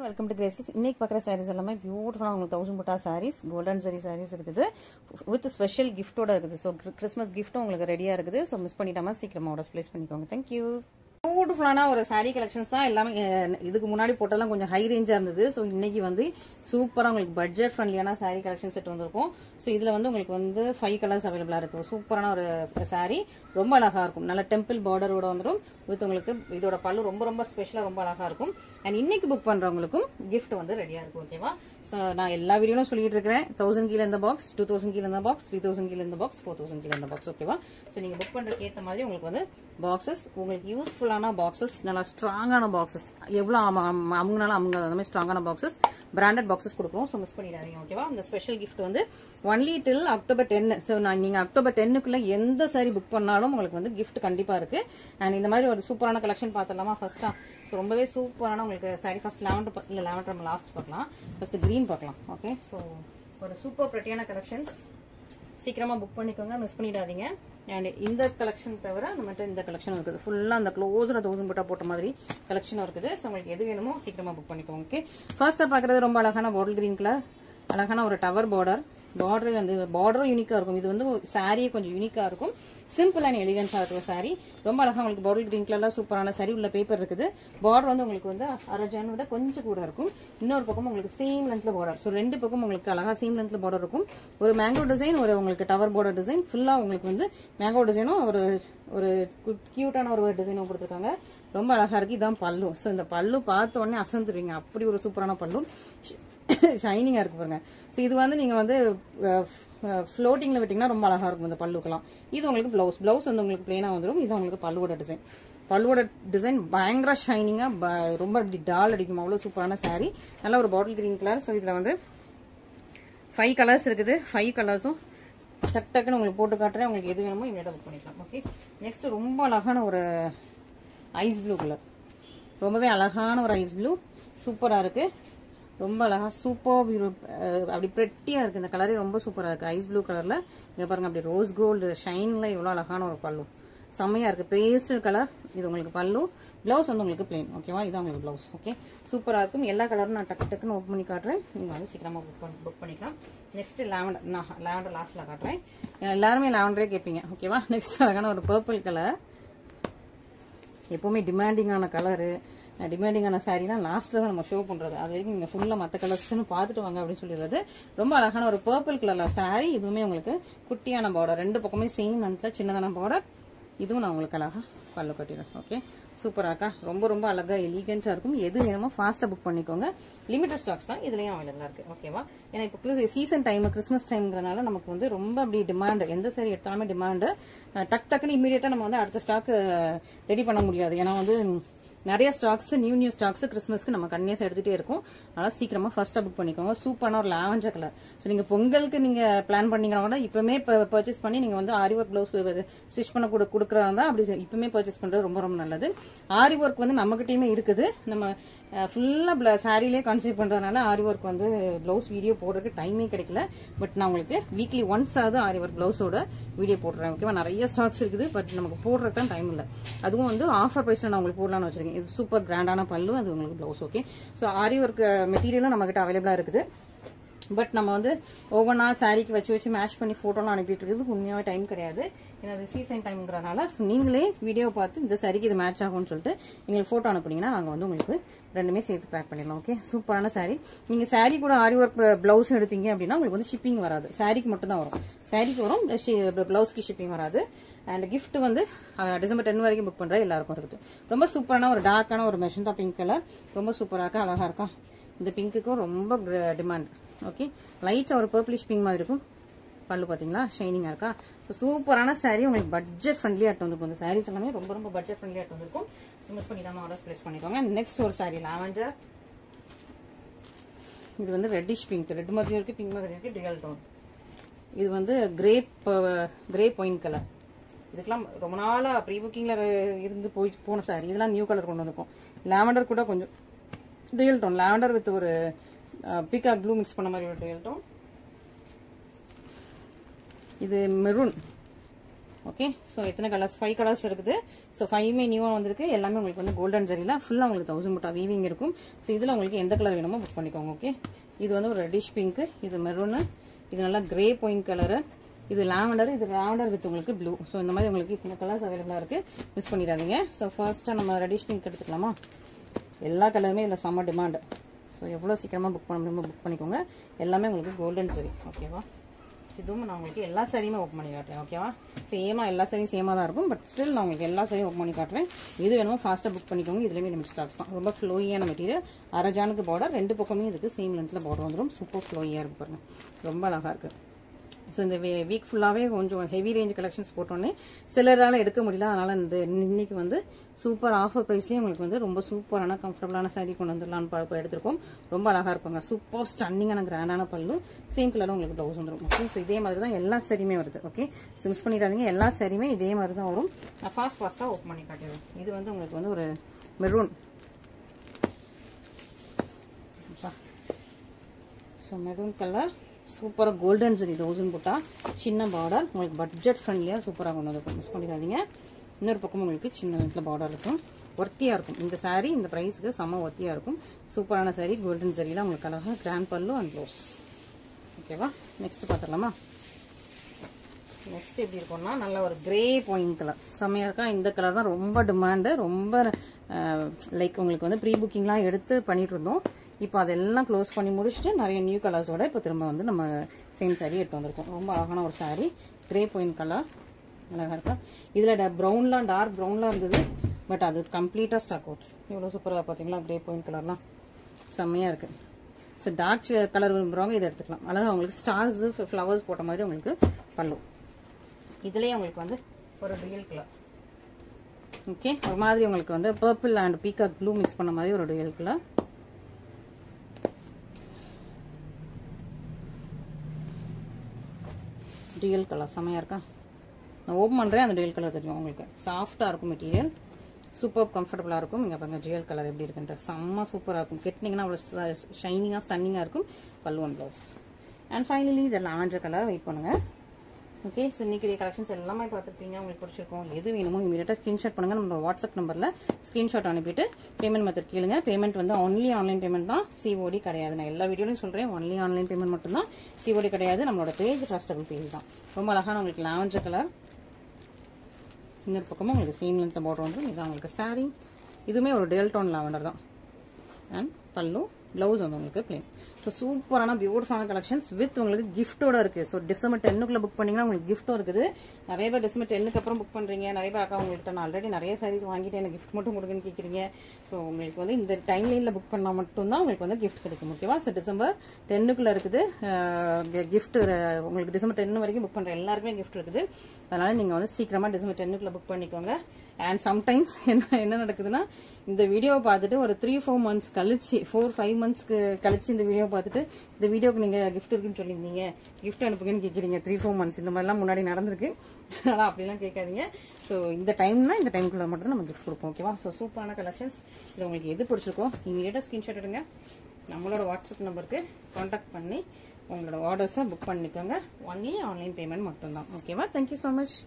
Welcome to Graces. இன்னைக்கு பார்க்குற sarees எல்லாமே பியூட்டிஃபுல்லாக உங்களுக்கு 1000 புட்டா sarees, golden zari sarees இருக்குது வித் ஸ்பெஷல் கிஃப்டோட இருக்குது. ஸோ கிறிஸ்மஸ் கிஃப்ட்டும் உங்களுக்கு ரெடியாக இருக்குது. ஸோ மிஸ் பண்ணிட்டாமல் சீக்கிரமாக ஆர்டர்ஸ் பிளேஸ் பண்ணிக்கோங்க. தேங்க்யூ. பியூட்டிஃபுல்லான ஒரு சாரீ கலெக்ஷன்ஸ் தான் எல்லாமே. இதுக்கு முன்னாடி போட்டெல்லாம் கொஞ்சம் ஹை ரேஞ்சா இருந்தது. ஸோ இன்னைக்கு வந்து சூப்பராக உங்களுக்கு பட்ஜெட் ஃப்ரெண்ட்லியான சாரீ கலெக்ஷன் செட் வந்திருக்கும். ஸோ இதுல வந்து உங்களுக்கு வந்து 5 கலர்ஸ் அவைலபிளா இருக்கு. சூப்பரான ஒரு சாரீ, ரொம்ப அழகா இருக்கும். நல்ல டெம்பிள் பார்டரோட வந்துடும். வித் உங்களுக்கு இதோட பல்லு ரொம்ப ரொம்ப ஸ்பெஷலா ரொம்ப அழகா இருக்கும். அண்ட் இன்னைக்கு புக் பண்றவங்களுக்கும் கிஃப்ட் வந்து ரெடியா இருக்கும். ஓகேவா? ஸோ நான் எல்லா வீடியோலும் சொல்லிட்டு இருக்கிறேன். 1000 கீழே இந்த பாக்ஸ், 2000 கீழே இந்த பாக்ஸ், 3000 கீழே இந்த பாக்ஸ், 4000 கீழே இந்த பாக்ஸ். ஓகேவா? ஸோ நீங்க புக் பண்றதுக்கு ஏற்ற மாதிரி உங்களுக்கு வந்து பாக்ஸஸ், உங்களுக்கு யூஸ்ஃபுல்லான பாக்ஸஸ், நல்லா ஸ்ட்ராங்கான பாக்ஸஸ், எவ்வளவு அவங்கனால அவங்க அந்த மாதிரி ஸ்ட்ராங்கான பாக்ஸஸ், பிராண்டட் பாக்ஸஸ் கொடுக்குறோம். ஸோ மிஸ் பண்ணிடாதீங்க. ஓகேவா? இந்த ஸ்பெஷல் கிஃப்ட் வந்து ஒன்லி டில் அக்டோபர் 10. ஸோ நீங்க அக்டோபர் 10க்குள்ள எந்த சாரி புக் பண்ணாலும் உங்களுக்கு வந்து கிஃப்ட் கண்டிப்பா இருக்கு. அண்ட் இந்த மாதிரி ஒரு சூப்பரான கலெக்ஷன் பார்த்துடலாமா ஃபர்ஸ்டா? ஸோ ரொம்பவே சூப்பரான உங்களுக்கு சாரி. ஃபர்ஸ்ட் லாவெண்டர் நம்ம லாஸ்ட் பார்க்கலாம். ஃபர்ஸ்ட் கிரீன் பார்க்கலாம். ஓகே, ஸோ ஒரு சூப்பர் பிரெட்டியான கலெக்ஷன்ஸ். சீக்கிரமா புக் பண்ணிக்கோங்க, மிஸ் பண்ணிடாதீங்க. அண்ட் இந்த கலெக்ஷன் தவிர நம்மகிட்ட இந்த கலெக்ஷன் இருக்குது. ஃபுல்லா அந்த க்ளோஸர் 1000 புட்டா போட்ட மாதிரி கலெக்ஷன் இருக்குது. ஸோ உங்களுக்கு எது வேணுமோ சீக்கிரமா புக் பண்ணிக்கோங்க. ஓகே, ஃபர்ஸ்டா பாக்குறது ரொம்ப அழகான பாட்டில் கிரீன் கலர், அழகான ஒரு டவர் பார்டர். வந்து பார்டரும் யூனிக்கா இருக்கும். இது வந்து சாரியே கொஞ்சம் யூனிக்கா இருக்கும். சிம்பிள் அண்ட் எலிகன்ஸா இருக்கிற சாரி. ரொம்ப அழகா உங்களுக்கு பாட்டில் கிரீன் கலர்ல சூப்பரான சாரி. உள்ள பேப்பர் இருக்குது. பார்டர் வந்து உங்களுக்கு வந்து அரஜான் விட கொஞ்சம் கூட இருக்கும். இன்னொரு பக்கம் உங்களுக்கு சேம் லென்த்ல பார்டர். ஸோ ரெண்டு பக்கம் உங்களுக்கு அழகா சேம் லென்த்ல பார்டர் இருக்கும். ஒரு மேங்கோ டிசைன், ஒரு உங்களுக்கு டவர் பார்டர் டிசைன். ஃபுல்லா உங்களுக்கு வந்து மேங்கோ டிசைனும் ஒரு கியூட்டான ஒரு டிசைனும் கொடுத்துருக்காங்க. ரொம்ப அழகா இருக்கு. இதான் பல்லு. ஸோ இந்த பல்லு பார்த்த உடனே அசந்துருவீங்க. அப்படி ஒரு சூப்பரான பல்லு, ஷைனிங்கா இருக்கு பாருங்க. ஸோ இது வந்து நீங்க வந்து ஃப்ளோட்டிங்ல விட்டீங்கன்னா ரொம்ப அழகா இருக்கும் இந்த பல்லுக்கெல்லாம். இது உங்களுக்கு பிளவுஸ் வந்து உங்களுக்கு பிளெயினா வந்துடும். இது உங்களுக்கு பல்லுவோட டிசைன். பல்லுவோட டிசைன் பயங்கர ஷைனிங்கா, ரொம்ப அப்படி டால் அடிக்கும். அவ்வளவு சூப்பரான சாரி. நல்ல ஒரு பாட்டில் கிரீன் கலர். ஸோ இதுல வந்து 5 கலர்ஸ் இருக்குது. 5 கலர்ஸும் டக்குன்னு உங்களுக்கு போட்டு காட்டுறேன். உங்களுக்கு எது வேணுமோ இமீடியட்டா புக் பண்ணிக்கலாம். ஓகே, நெக்ஸ்ட் ரொம்ப அழகான ஒரு ஐஸ் ப்ளூ கலர். ரொம்பவே அழகான ஒரு ஐஸ் ப்ளூ, சூப்பரா இருக்கு. ரொம்ப அழகா சூப்பர் அப்படி பிரெட்டியா இருக்கு. இந்த கலரே ரொம்ப சூப்பரா இருக்கு. ஐஸ் ப்ளூ கலர்ல இங்க பாருங்க, அப்படி ரோஸ் கோல்டு ஷைன்ல எவ்வளவு அழகான ஒரு பல்லு, செம்மையா இருக்கு. Pastel colour. இது உங்களுக்கு பல்லு. பிளவுஸ் வந்து உங்களுக்கு பிளெயின். ஓகேவா? இதான் உங்களுக்கு பிளவுஸ். ஓகே, சூப்பரா இருக்கும். எல்லா கலரும் நான் டக்குன்னு ஓப்பன் பண்ணி காட்டுறேன். நீங்க வந்து சீக்கிரமா புக் பண்ணிக்கலாம். Next lavender. நான் லாவெண்டர் லாஸ்ட்ல காட்டுறேன். எல்லாருமே லாவெண்டரே கேட்பீங்க. ஓகேவா? நெக்ஸ்ட் அழகான ஒரு பர்பிள் கலர். எப்பவுமே டிமாண்டிங்கான கலரு, டிமாண்டிங்கான சாரீனா லாஸ்ட்ல தான் நம்ம ஷோ பண்றது. அது வரைக்கும் நீங்க ஃபுல்லா மத்த கலர்ஸ் பார்த்துட்டு வாங்க அப்படின்னு சொல்லிடுறது. ரொம்ப அழகான ஒரு பர்பிள் கலர்ல சாரி. இதுவுமே உங்களுக்கு குட்டியான பார்டர், ரெண்டு பக்கமே சேம் லென்த்ல சின்னதான பார்டர். இதுவும் நான் உங்களுக்கு அழகா பல்லு கட்டிடுறேன். ஓகே, சூப்பராக்கா. ரொம்ப ரொம்ப அழகா எலிகென்ட்டா இருக்கும். எது வேணுமோ ஃபாஸ்டா புக் பண்ணிக்கோங்க. லிமிட்டட் ஸ்டாக்ஸ் தான் இதுலயும் அவைலபிளா இருக்கு. ஓகேவா? ஏன்னா இப்போ சீசன் டைம், கிறிஸ்மஸ் டைம்ங்கிறதுனால நமக்கு வந்து ரொம்ப அப்படி டிமாண்ட், எந்த சாரி எடுத்தாலுமே டிமாண்ட். டக்குன்னு இமீடியட்டா நம்ம வந்து அடுத்த ஸ்டாக் ரெடி பண்ண முடியாது. ஏன்னா வந்து நிறைய ஸ்டாக்ஸ், நியூ ஸ்டாக்ஸ் கிறிஸ்மஸ்க்கு நம்ம கன்னியஸா எடுத்துட்டே இருக்கும். அதனால சீக்கிரமா ஃபர்ஸ்டா புக் பண்ணிக்கோங்க. சூப்பரான ஒரு லாவெண்டர் கலர். ஸோ நீங்க பொங்கலுக்கு நீங்க பிளான் பண்ணீங்கன்னா கூட இப்பவுமே பர்ச்சேஸ் பண்ணி நீங்க வந்து ஆரி ஒர்க் பிளவுஸ் ஸ்டிச் பண்ண கொடுக்குறதா அப்படி இப்பவுமே பர்ச்சேஸ் பண்றது ரொம்ப ரொம்ப நல்லது. ஆரி ஒர்க் வந்து நம்மகிட்டயுமே இருக்குது. நம்ம ஃபுல்லா சாரிலே கான்சென்ட்ரேட் பண்றதுனால ஆரி ஒர்க் வந்து பிளவுஸ் வீடியோ போடுறதுக்கு டைமே கிடைக்கல. பட் நான் உங்களுக்கு வீக்லி ஒன்ஸ் ஆகுது ஆரி ஒர்க் பிளவுஸோட வீடியோ போடுறேன். ஓகேவா? நிறைய ஸ்டாக்ஸ் இருக்குது. பட் நமக்கு போடுறதுக்கு தான் டைம் இல்லை. அதுவும் வந்து ஆஃபர் பிரைஸ்ல நான் உங்களுக்கு போடலாம்னு வச்சிருக்கேன். இது சூப்பர் கிராண்டான பல்லு, அது உங்களுக்கு பிளவுஸ். ஓகே, ஸோ ஆரி ஒர்க் மெட்டீரியலும் நம்ம கிட்ட அவைலபிளா இருக்குது. பட் நம்ம வந்து ஒவ்வொன்றா சாரிக்கு வச்சு மேட்ச் பண்ணி போட்டோலாம் அனுப்பிட்டு இருக்குது. உண்மையாவே டைம் கிடையாது. ஏன்னா அது சீசன் டைம்ங்கிறதுனால. ஸோ நீங்களே வீடியோ பார்த்து இந்த சாரிக்கு இது மேட்ச் ஆகும்னு சொல்லிட்டு எங்களுக்கு போட்டோ அனுப்புனீங்கன்னா நாங்கள் வந்து உங்களுக்கு ரெண்டுமே சேர்த்து பேக் பண்ணிடலாம். ஓகே, சூப்பரான சாரி. நீங்க சாரி கூட ஆரி ஒர்க் பிளவுஸ் எடுத்தீங்க அப்படின்னா உங்களுக்கு வந்து ஷிப்பிங் வராது. சாரிக்கு மட்டும் தான் வரும். சாரிக்கு வரும், பிளவுஸ்க்கு ஷிப்பிங் வராது. அண்ட் கிஃப்ட் வந்து டிசம்பர் 10 வரைக்கும் புக் பண்ற எல்லாருக்கும் இருக்குது. ரொம்ப சூப்பரான ஒரு டார்க்கான ஒரு மெஷந்தா பிங்க் கலர். ரொம்ப சூப்பரா இருக்கா, அழகா இருக்கா. இந்த பிங்க்குக்கும் ரொம்ப டிமாண்ட். ஓகே, லைட்டா ஒரு பர்பிளிஷ் பிங்க் மாதிரி இருக்கும். பல்லு பாத்தீங்களா, ஷைனிங்கா இருக்கா. ஸோ சூப்பரான சாரி. உங்களுக்கு பட்ஜெட் ஃப்ரெண்ட்லியா வந்திருக்கும். இந்த சாரீஸ் எல்லாமே ரொம்ப ரொம்ப பட்ஜெட் ஃப்ரெண்ட்லியா வந்திருக்கும். ஸோ மிஸ் பண்ணிடாம ஆர்டர்ஸ் பிளேஸ் பண்ணிக்கோங்க. நெக்ஸ்ட் ஒரு சாரி லாவெண்டர். இது வந்து ரெட்டிஷ் பிங்க், ரெட் மாதிரி இருக்கு, பிங்க் மாதிரி இருக்கு, டியல் டோன். இது வந்து கிரே பாயிண்ட் கலர். இதுக்கெல்லாம் ரொம்ப நாளா ப்ரீ புக்கிங்ல இருந்து போன சாரி. இதெல்லாம் நியூ கலர் கொண்டு வந்திருக்கும். லாவெண்டர் கூட கொஞ்சம் டியல் டோன், லாவெண்டர் வித் ஒரு பீகாக் ப்ளூ மிக்ஸ் பண்ண மாதிரி ஒரு டியல் டோன். இது மெரூன், ஓகே ஸோ எத்தனை கலர்ஸ் 5 கலர்ஸ் இருக்குது ஸோ 5மே நியூவாக வந்திருக்கு எல்லாமே உங்களுக்கு வந்து கோல்டன் ஜரியில் ஃபுல்லாக உங்களுக்கு 1000 புட்டா வீவிங் இருக்கும் ஸோ இதில் உங்களுக்கு எந்த கலர் வேணுமோ புக் பண்ணிக்கோங்க ஓகே இது வந்து ஒரு ரெட்டிஷ் பிங்க் இது மெரூனு இது நல்லா கிரே பாயிண்ட் கலரு இது லாவெண்டர் இது லாவெண்டர் வித் உங்களுக்கு ப்ளூ ஸோ இந்த மாதிரி உங்களுக்கு இத்தனை கலர்ஸ் அவைலபிளாக இருக்குது மிஸ் பண்ணிடாதீங்க ஸோ ஃபர்ஸ்ட்டாக நம்ம ரெட்டிஷ் பிங்க் எடுத்துக்கலாமா எல்லா கலருமே இதில் செம்ம டிமாண்டு ஸோ எவ்வளோ சீக்கிரமாக புக் பண்ண முடியுமோ புக் பண்ணிக்கோங்க எல்லாமே உங்களுக்கு கோல்டன் சரி ஓகேவா இதுவும் நான் உங்களுக்கு எல்லா சாரியுமே ஓப்பன் பண்ணி காட்டுறேன் ஓகேவா சேமாக எல்லா சாரியும் சேமாக தான் இருக்கும் பட் ஸ்டில் நான் உங்களுக்கு எல்லா சாரியும் ஓப்பன் பண்ணி காட்டுறேன் இது வேணுமோ ஃபாஸ்ட்டாக புக் பண்ணிக்கோங்க இதுலேயுமே லிமிட் ஸ்டாக்ஸ் தான் ரொம்ப ஃப்ளோயியான மெட்டீரியல் அரஜானுக்கு பார்டர் 2 பக்கமே இருக்குது சேம் லென்த்தில் பார்டர் வந்துடும் சூப்பர் ஃப்ளோயியாக இருக்கு பாருங்க ரொம்ப அழகாக இருக்குது ஸோ இந்த வீக் ஃபுல்லாகவே கொஞ்சம் ஹெவி ரேஞ்ச் கலெக்ஷன்ஸ் போட்டோன்னே சிலரால் எடுக்க முடியல அதனால் இந்த இன்னைக்கு வந்து சூப்பர் ஆஃபர் ப்ரைஸ்லேயே உங்களுக்கு வந்து ரொம்ப சூப்பரான கம்ஃபர்டபுளான சாரீ கொண்டு வந்துடலான்னு எடுத்திருக்கோம் ரொம்ப அழகாக இருப்பாங்க சூப்பர் ஸ்டன்னிங்கான கிராண்டான பல்லு சேம் கலரும் உங்களுக்கு ப்ளவுஸ் வந்துடும் ஓகே ஸோ இதே மாதிரி தான் எல்லா சாரியுமே வருது ஓகே ஸோ மிஸ் பண்ணிடாதீங்க எல்லா சாரியுமே இதே மாதிரி தான் வரும் நான் ஃபாஸ்ட்டாக ஓப்பன் பண்ணி காட்டிடுவேன் இது வந்து உங்களுக்கு வந்து ஒரு மெரூன் ஸோ மெரூன் கலர் சூப்பராக கோல்டன் சரி 1000 புட்டா சின்ன பார்டர் உங்களுக்கு பட்ஜெட் ஃப்ரெண்ட்லியாக சூப்பராக கொண்டு வந்து மிஸ் பண்ணிடாதீங்க இன்னொரு பக்கம் உங்களுக்கு சின்ன இடத்துல பார்டர் இருக்கும் ஒர்த்தியாக இருக்கும் இந்த சாரீ இந்த ப்ரைஸுக்கு செம்ம ஒர்த்தியாக இருக்கும் சூப்பரான சாரீ கோல்டன் சரியில் உங்களுக்கு அழகாக கிராண்ட் பல்லு அண்ட் ப்ளவுஸ் ஓகேவா நெக்ஸ்ட் பார்த்துடலாமா நெக்ஸ்ட் எப்படி இருக்கும்னா நல்ல ஒரு கிரே பாயிண்ட் கலர் செம்மையாக இருக்கா இந்த கலர் தான் ரொம்ப டிமாண்டு ரொம்ப லைக் உங்களுக்கு வந்து ப்ரீ புக்கிங்லாம் எடுத்து பண்ணிட்டு இருந்தோம் இப்போ அதெல்லாம் க்ளோஸ் பண்ணி முடிச்சுட்டு நிறைய நியூ கலர்ஸோட இப்போ திரும்ப வந்து நம்ம சேம் சாரீ எடுத்து வந்திருக்கோம் ரொம்ப அழகான ஒரு சாரீ கிரே பாயிண்ட் கலர் அழகாக இருக்கா இதில் ப்ரௌன்லாம் டார்க் ப்ரௌன்லாம் இருந்தது பட் அது கம்ப்ளீட்டாக ஸ்டாக் அவுட் எவ்வளோ சூப்பராக பார்த்தீங்களா கிரே பாயிண்ட் கலர்லாம் செம்மையாக இருக்குது ஸோ டார்க் கலர் விரும்புகிறவங்க இதை எடுத்துக்கலாம் அழகாக உங்களுக்கு ஸ்டார்ஸ் ஃப்ளவர்ஸ் போட்ட மாதிரி உங்களுக்கு பல்லு இதுலேயே உங்களுக்கு வந்து ஒரு ரியல் கலர் ஓகே ஒரு மாதிரி உங்களுக்கு வந்து purple and peacock blue mix பண்ண மாதிரி ஒரு ரியல் கலர் ரியல் கலர் செம்மையாக இருக்கா நான் ஓப்பன் பண்ணுறேன் அந்த ரியல் கலர் தெரியும் உங்களுக்கு சாஃப்டாக இருக்கும் மெட்டீரியல் சூப்பர் கம்ஃபர்டபுளாக இருக்கும் இங்கே பாருங்கள் ரியல் கலர் எப்படி இருக்குன்ட்டு செம்ம சூப்பராக இருக்கும் கெட்டினீங்கன்னா அவ்வளோ ஷைனிங்காக ஸ்டன்னிங்காக இருக்கும் பல்லு அண்ட் ப்ளவுஸ் அண்ட் ஃபைனலி இதை லாவெண்டர் கலர் வெயிட் பண்ணுங்கள் ஓகே ஸோ இன்னைக்கு கலெக்ஷன்ஸ் எல்லாமே பார்த்துருப்பீங்க உங்களுக்கு பிடிச்சிருக்கும் எது வேணுமோ இமீடியட்டாக ஸ்க்ரீன்ஷாட் பண்ணுங்கள் நம்ம வாட்ஸ்அப் நம்பரில் ஸ்க்ரீன்ஷாட் அனுப்பிட்டு பேமெண்ட் மெத்தட் கேளுங்க பேமெண்ட் வந்து ஒன்லி ஆன்லைன் பேமெண்ட் தான் சிஓடி கிடையாது நான் எல்லா வீடியோலையும் சொல்கிறேன் ஒன்லி ஆன்லைன் பேமெண்ட் மட்டும் தான் சிஓடி கிடையாது நம்மளோட பேஜ் ட்ரஸ்டபிள் பேஜ் தான் ரொம்ப அழகான உங்களுக்கு லாவெண்டர் கலர் இன்னொரு பக்கமும் உங்களுக்கு சேம் லென்த் பார்டர் வந்து இதுதான் உங்களுக்கு சாரீ இதுவுமே ஒரு டெல் டோன் லாவெண்டர் தான் அண்ட் பல்லு ப்ளவுஸ் வந்து உங்களுக்கு பிளேன் ஸோ சூப்பரான பியூட்டிஃபுல்லான கலெக்ஷன்ஸ் வித் உங்களுக்கு கிஃப்டோட இருக்கு ஸோ டிசம்பர் 10க்குள்ள புக் பண்ணீங்கன்னா உங்களுக்கு கிஃப்டும் இருக்குது நிறைய பேர் டிசம்பர் 10க்கு அப்புறம் புக் பண்றீங்க நிறைய பேர் அக்கா உங்கள்கிட்ட நான் ஆல்ரெடி நிறைய சாரீஸ் வாங்கிட்டு எனக்கு கிஃப்ட் மட்டும் கொடுக்குன்னு கேட்குறீங்க ஸோ உங்களுக்கு வந்து இந்த டைம் லைனில் புக் பண்ணால் மட்டும்தான் உங்களுக்கு வந்து கிஃப்ட் கிடைக்கும் ஓகேவா ஸோ டிசம்பர் 10க்குள்ள இருக்குது கிஃப்ட் உங்களுக்கு டிசம்பர் 10 வரைக்கும் புக் பண்ற எல்லாருக்குமே கிஃப்ட் இருக்குது அதனால நீங்க வந்து சீக்கிரமா டிசம்பர் 10க்குள்ள புக் பண்ணிக்கோங்க அண்ட் சம்டைம்ஸ் என்ன நடக்குதுன்னா இந்த வீடியோவை பார்த்துட்டு ஒரு 3-4 மந்த்ஸ் கழிச்சு 4-5 மந்த்ஸ்க்கு கழிச்சு இந்த வீடியோ பார்த்துட்டு இந்த வீடியோக்கு நீங்க கிஃப்ட் இருக்குன்னு சொல்லியிருந்தீங்க கிஃப்ட் அனுப்புங்கன்னு கேட்குறீங்க 3-4 மந்த்ஸ் இந்த மாதிரிலாம் முன்னாடி நடந்திருக்கு அதனால அப்படிலாம் கேட்காதீங்க ஸோ இந்த டைம்னா இந்த டைமுக்குள்ள மட்டும் நம்ம கிஃப்ட் கொடுப்போம் ஓகேவா ஸோ சூப்பரான கலெக்ஷன்ஸ் இது உங்களுக்கு எது பிடிச்சிருக்கோ இமீடியட்டாக ஸ்கிரீன்ஷாட் எடுங்க நம்மளோட வாட்ஸ்அப் நம்பருக்கு கான்டாக்ட் பண்ணி உங்களோட ஆர்டர்ஸை புக் பண்ணிக்கோங்க ஒன்லி ஆன்லைன் பேமெண்ட் மட்டும்தான் ஓகேவா தேங்க்யூ ஸோ மச்